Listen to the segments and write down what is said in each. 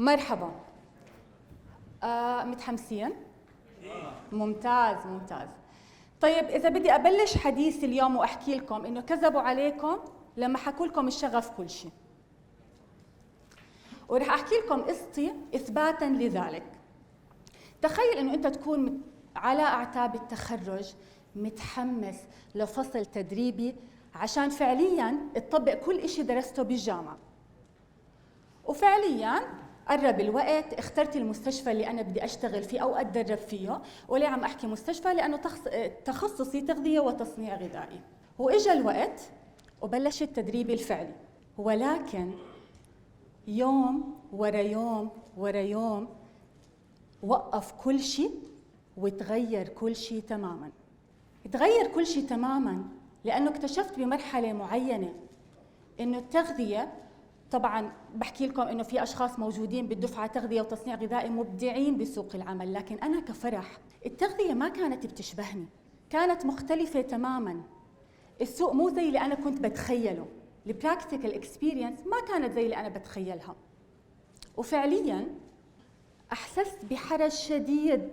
مرحبا. متحمسين؟ ممتاز ممتاز. طيب إذا بدي أبلش حديثي اليوم وأحكي لكم إنه كذبوا عليكم لما حكوا لكم الشغف كل شيء، ورح أحكي لكم قصتي إثباتاً لذلك. تخيل إنه أنت تكون على أعتاب التخرج متحمس لفصل تدريبي عشان فعلياً تطبق كل إشي درسته بالجامعة، وفعلياً قرب الوقت، اخترت المستشفى اللي أنا بدي أشتغل فيه أو أتدرب فيه. وليه عم أحكي مستشفى؟ لأنه تخصصي تغذية وتصنيع غذائي. وإجا الوقت وبلش التدريب الفعلي، ولكن يوم ورا يوم ورا يوم وقف كل شيء وتغير كل شيء تماماً. تغير كل شيء تماماً لأنه اكتشفت بمرحلة معينة إنه التغذية، طبعاً بحكي لكم إنه في أشخاص موجودين بالدفعة تغذية وتصنيع غذائي مبدعين بسوق العمل، لكن أنا كفرح التغذية ما كانت بتشبهني، كانت مختلفة تماماً. السوق مو زي اللي أنا كنت بتخيله، البراكتيكال اكسبيرينس ما كانت زي اللي أنا بتخيلها. وفعلياً أحسست بحرج شديد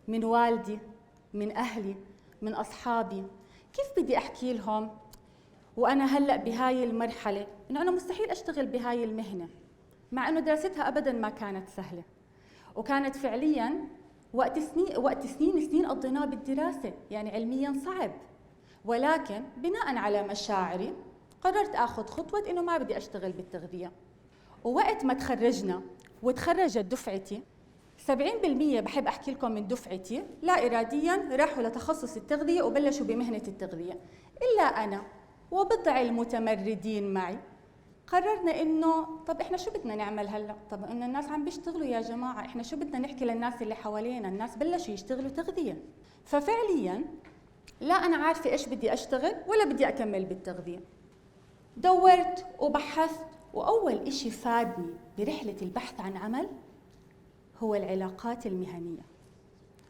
من والدي، من أهلي، من أصحابي. كيف بدي أحكي لهم وأنا هلأ بهاي المرحلة إنه أنا مستحيل أشتغل بهاي المهنة، مع إنه دراستها أبداً ما كانت سهلة، وكانت فعلياً وقت سنين قضيناه بالدراسة، يعني علمياً صعب. ولكن بناءً على مشاعري قررت آخذ خطوة إنه ما بدي أشتغل بالتغذية. ووقت ما تخرجنا وتخرجت دفعتي 70% بحب أحكي لكم من دفعتي لا إرادياً راحوا لتخصص التغذية وبلشوا بمهنة التغذية، إلا أنا وبضع المتمردين معي قررنا إنه طب إحنا شو بدنا نعمل هلأ؟ طب إنه الناس عم بيشتغلوا يا جماعة، إحنا شو بدنا نحكي للناس اللي حوالينا؟ الناس بلشوا يشتغلوا تغذية. ففعلياً لا أنا عارفة إيش بدي أشتغل ولا بدي أكمل بالتغذية. دورت وبحثت، وأول إشي فادني برحلة البحث عن عمل هو العلاقات المهنية.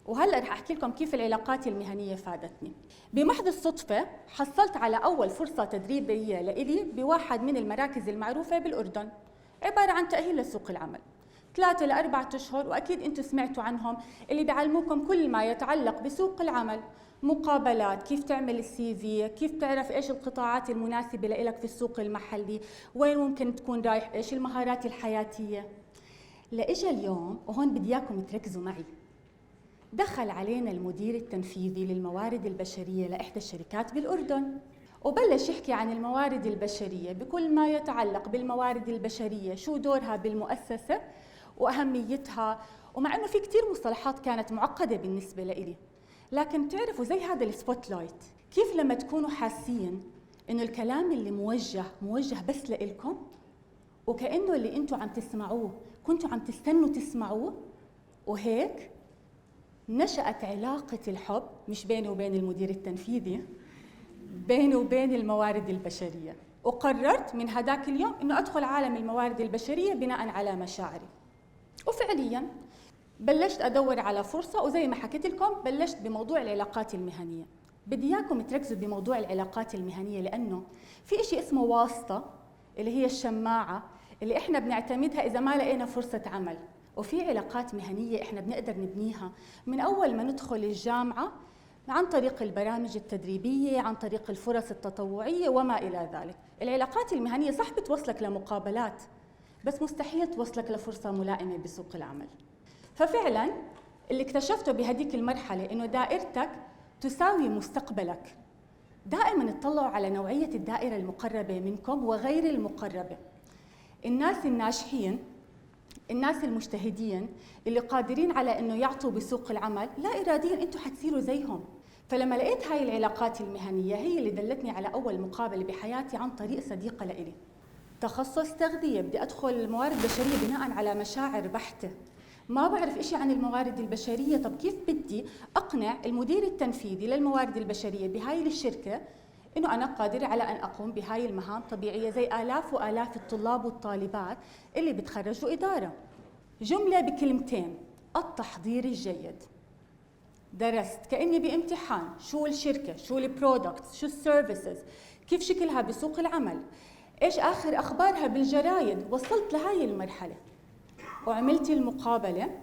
وهلأ رح أحكي لكم كيف العلاقات المهنية فادتني. بمحض الصدفة حصلت على أول فرصة تدريبية لإلي بواحد من المراكز المعروفة بالأردن، عبارة عن تأهيل لسوق العمل 3 ل 4 أشهر، وأكيد أنتم سمعتوا عنهم، اللي بيعلموكم كل ما يتعلق بسوق العمل، مقابلات، كيف تعمل السي في، كيف تعرف إيش القطاعات المناسبة لإلك في السوق المحلي، وين ممكن تكون رايح، إيش المهارات الحياتية. لإجا اليوم وهون بدي إياكم تركزوا معي، دخل علينا المدير التنفيذي للموارد البشرية لإحدى الشركات بالأردن، وبلش يحكي عن الموارد البشرية بكل ما يتعلق بالموارد البشرية، شو دورها بالمؤسسة وأهميتها. ومع إنه في كتير مصطلحات كانت معقدة بالنسبة لإلي، لكن تعرفوا زي هذا السبوت لايت، كيف لما تكونوا حاسين إنه الكلام اللي موجه بس لإلكم، وكأنه اللي أنتوا عم تسمعوه كنتوا عم تستنوا تسمعوه. وهيك نشأت علاقة الحب، مش بيني وبين المدير التنفيذي، بيني وبين الموارد البشرية. وقررت من هداك اليوم إنه أدخل عالم الموارد البشرية بناء على مشاعري. وفعلياً بلشت أدور على فرصة، وزي ما حكيت لكم بلشت بموضوع العلاقات المهنية. بدي إياكم تركزوا بموضوع العلاقات المهنية، لأنه في إشي اسمه واسطة اللي هي الشماعة اللي إحنا بنعتمدها إذا ما لقينا فرصة عمل، وفي علاقات مهنية إحنا بنقدر نبنيها من أول ما ندخل الجامعة عن طريق البرامج التدريبية، عن طريق الفرص التطوعية وما إلى ذلك. العلاقات المهنية صح بتوصلك لمقابلات، بس مستحيل توصلك لفرصة ملائمة بسوق العمل. ففعلاً اللي اكتشفته بهديك المرحلة إنه دائرتك تساوي مستقبلك. دائماً اطلعوا على نوعية الدائرة المقربة منكم وغير المقربة. الناس الناجحين، الناس المجتهدين اللي قادرين على إنه يعطوا بسوق العمل، لا إرادياً أنتوا حتصيروا زيهم. فلما لقيت هاي العلاقات المهنية هي اللي دلتني على أول مقابلة بحياتي عن طريق صديقة لإلي. تخصص تغذية، بدي أدخل الموارد البشرية بناءً على مشاعر بحتة، ما بعرف إشي عن الموارد البشرية. طب كيف بدي أقنع المدير التنفيذي للموارد البشرية بهاي الشركة إنه أنا قادرة على أن أقوم بهاي المهام طبيعية زي آلاف وآلاف الطلاب والطالبات اللي بتخرجوا إدارة؟ جملة بكلمتين: التحضير الجيد. درست كأني بامتحان شو الشركة، شو البرودكتس، شو السيرفيسز، كيف شكلها بسوق العمل، إيش آخر أخبارها بالجرايد. وصلت لهاي المرحلة. وعملت المقابلة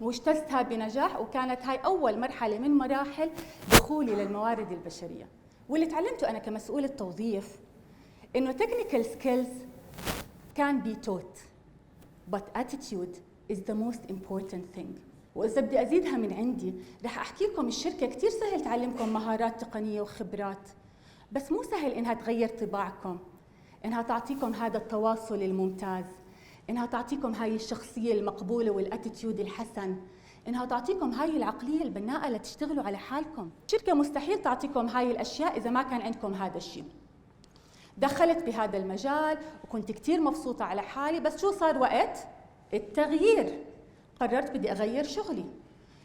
واجتزتها بنجاح، وكانت هاي أول مرحلة من مراحل دخولي للموارد البشرية. واللي تعلمته أنا كمسؤولة توظيف إنه technical skills can be taught but attitude is the most important thing. وإذا بدي أزيدها من عندي رح أحكي لكم الشركة كتير سهل تعلمكم مهارات تقنية وخبرات، بس مو سهل إنها تغير طباعكم، إنها تعطيكم هذا التواصل الممتاز، إنها تعطيكم هاي الشخصية المقبولة والاتيتيود الحسن، إنها تعطيكم هاي العقلية البناءة لتشتغلوا على حالكم. الشركة مستحيل تعطيكم هاي الأشياء إذا ما كان عندكم هذا الشيء. دخلت بهذا المجال وكنت كتير مبسوطة على حالي، بس شو صار وقت التغيير؟ قررت بدي أغير شغلي،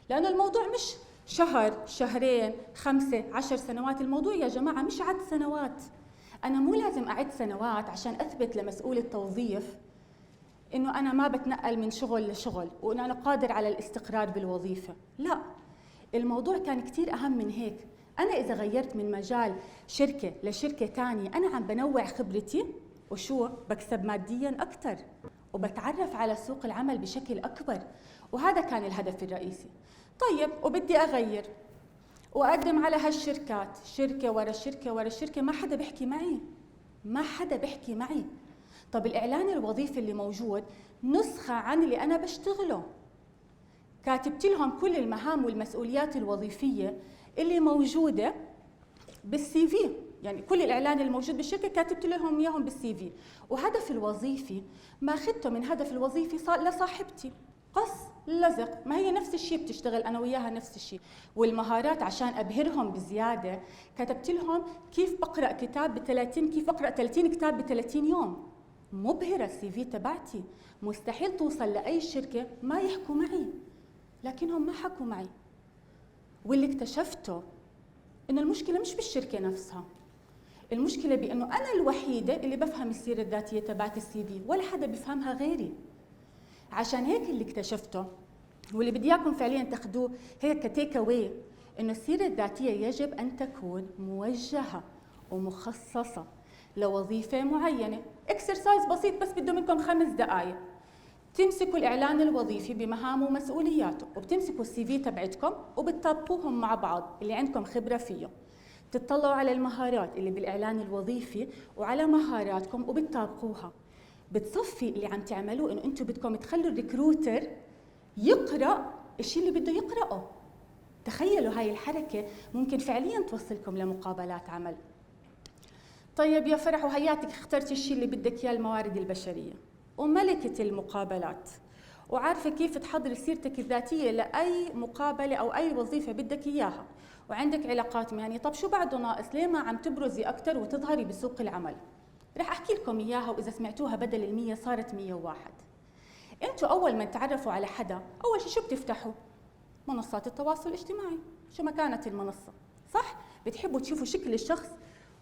لأنه الموضوع مش شهر، شهرين، 5، 10 سنوات. الموضوع يا جماعة مش عد سنوات. أنا مو لازم أعد سنوات عشان أثبت لمسؤول التوظيف إنه أنا ما بتنقل من شغل لشغل وإنه أنا قادر على الاستقرار بالوظيفة. لا، الموضوع كان كتير أهم من هيك. أنا إذا غيرت من مجال شركة لشركة تانية أنا عم بنوع خبرتي، وشو بكسب مادياً أكتر وبتعرف على سوق العمل بشكل أكبر، وهذا كان الهدف الرئيسي. طيب، وبدي أغير وأقدم على هالشركات، شركة ورا شركة ورا شركة، ما حدا بيحكي معي، ما حدا بيحكي معي. طب الإعلان الوظيفي اللي موجود نسخة عن اللي أنا بشتغله، كاتبت لهم كل المهام والمسؤوليات الوظيفية اللي موجودة بالسي في، يعني كل الإعلان الموجود بالشركة كاتبت لهم إياهم بالسي في. وهدف الوظيفي ما أخذته من هدف الوظيفي لصاحبتي، قص لزق، ما هي نفس الشيء بتشتغل أنا وياها نفس الشيء. والمهارات عشان أبهرهم بزيادة كتبت لهم كيف بقرأ كتاب ب30، كيف بقرأ 30 كتاب ب30 يوم. مبهرة السي في تبعتي، مستحيل توصل لأي شركة ما يحكوا معي، لكنهم ما حكوا معي. واللي اكتشفته إنه المشكلة مش بالشركة نفسها، المشكلة بأنه أنا الوحيدة اللي بفهم السيرة الذاتية تبعت السي في، ولا حدا بيفهمها غيري. عشان هيك اللي اكتشفته واللي بدي اياكم فعليا تاخذوه هيك كتيك اواي، انه السيرة الذاتية يجب ان تكون موجهة ومخصصة لوظيفة معينة. اكسرسايز بسيط بس بده منكم 5 دقائق. تمسكوا الإعلان الوظيفي بمهامه ومسؤولياته، وبتمسكوا السي في تبعتكم وبتطبقوهم مع بعض اللي عندكم خبرة فيه. بتطلعوا على المهارات اللي بالإعلان الوظيفي وعلى مهاراتكم وبتطابقوها. بتصفي اللي عم تعملوه انه انتم بدكم تخلوا الريكروتر يقرأ الشيء اللي بده يقرأه. تخيلوا هاي الحركة ممكن فعليا توصلكم لمقابلات عمل. طيب يا فرح، وهياتك اخترتي الشيء اللي بدك اياه، الموارد البشرية، وملكة المقابلات، وعارفة كيف تحضري سيرتك الذاتية لأي مقابلة أو أي وظيفة بدك إياها، وعندك علاقات مهنية. طب شو بعده ناقص؟ ليه ما عم تبرزي أكثر وتظهري بسوق العمل؟ رح أحكي لكم إياها، وإذا سمعتوها بدل 100 صارت 101. أنتوا أول ما تعرفوا على حدا أول شيء شو بتفتحوا؟ منصات التواصل الاجتماعي، شو ما كانت المنصة، صح؟ بتحبوا تشوفوا شكل الشخص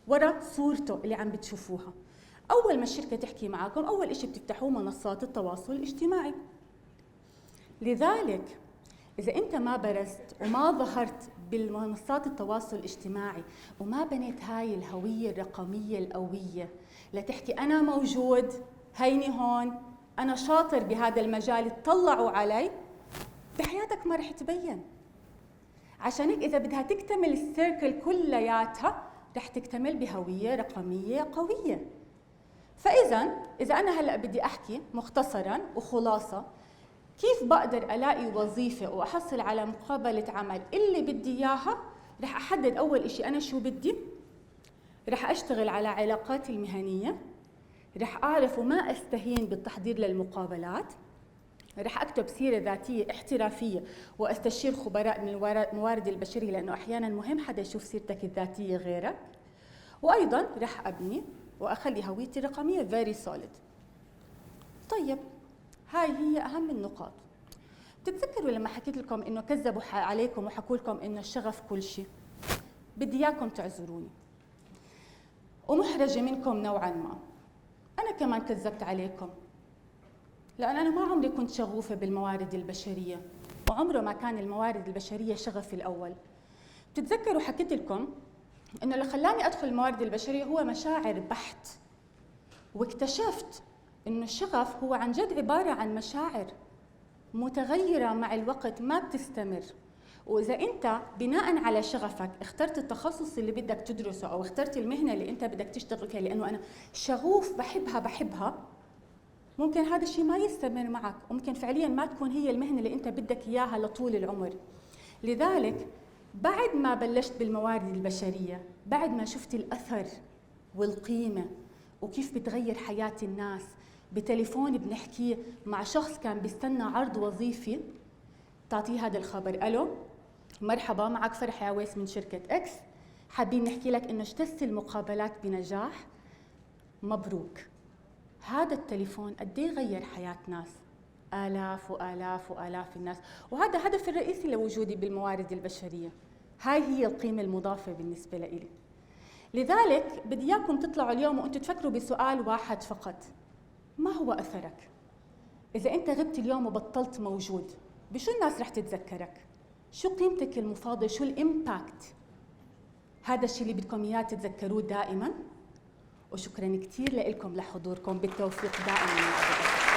ورا صورته اللي عم بتشوفوها. أول ما الشركة تحكي معكم أول إشي بتفتحوه منصات التواصل الاجتماعي. لذلك إذا أنت ما برزت وما ظهرت بالمنصات التواصل الاجتماعي وما بنيت هاي الهوية الرقمية القوية لتحكي أنا موجود، هيني هون، أنا شاطر بهذا المجال، اطلعوا علي، بحياتك ما رح تبين. عشان هيك إذا بدها تكتمل السيركل كلياتها رح تكتمل بهوية رقمية قوية. إذا أنا هلأ بدي أحكي مختصراً وخلاصة كيف بقدر ألاقي وظيفة وأحصل على مقابلة عمل اللي بدي إياها، رح أحدد أول إشي أنا شو بدي، رح أشتغل على علاقاتي المهنية، رح أعرف وما أستهين بالتحضير للمقابلات، رح أكتب سيرة ذاتية احترافية وأستشير خبراء من الموارد البشرية، لأنه أحياناً مهم حدا يشوف سيرتك الذاتية غيرك، وأيضاً رح أبني وأخلي هويتي الرقمية very solid. طيب، هاي هي أهم النقاط. بتتذكروا لما حكيت لكم إنه كذبوا عليكم وحكوا لكم إنه الشغف كل شيء؟ بدي إياكم تعذروني ومحرجة منكم نوعاً ما. أنا كمان كذبت عليكم، لأن أنا ما عمري كنت شغوفة بالموارد البشرية، وعمره ما كان الموارد البشرية شغفي الأول. بتتذكروا حكيت لكم إنه اللي خلاني أدخل الموارد البشرية هو مشاعر بحت، واكتشفت إنه الشغف هو عن جد عبارة عن مشاعر، متغيرة مع الوقت، ما بتستمر. وإذا أنت بناء على شغفك اخترت التخصص اللي بدك تدرسه أو اخترت المهنة اللي أنت بدك تشتغل فيها لأنه أنا شغوف بحبها، ممكن هذا الشيء ما يستمر معك، وممكن فعليا ما تكون هي المهنة اللي أنت بدك إياها لطول العمر. لذلك بعد ما بلشت بالموارد البشرية، بعد ما شفت الأثر والقيمة وكيف بتغير حياة الناس، بتليفون بنحكيه مع شخص كان بيستنى عرض وظيفي، تعطيه هذا الخبر: ألو مرحبا، معك فرح عويس من شركة إكس، حابين نحكي لك إنه اجتزت المقابلات بنجاح، مبروك. هذا التليفون قد ايه غير حياة ناس، آلاف وآلاف وآلاف الناس، وهذا هدف الرئيسي لوجودي بالموارد البشرية. هاي هي القيمة المضافة بالنسبة لي. لذلك بدي إياكم تطلعوا اليوم وأنتم تفكروا بسؤال واحد فقط: ما هو أثرك؟ إذا أنت غبت اليوم وبطلت موجود، بشو الناس رح تتذكرك؟ شو قيمتك المفاضلة؟ شو الإمباكت؟ هذا الشيء اللي بدكم إياه تتذكروه دائما. وشكرا كثير لكم لحضوركم، بالتوفيق دائما.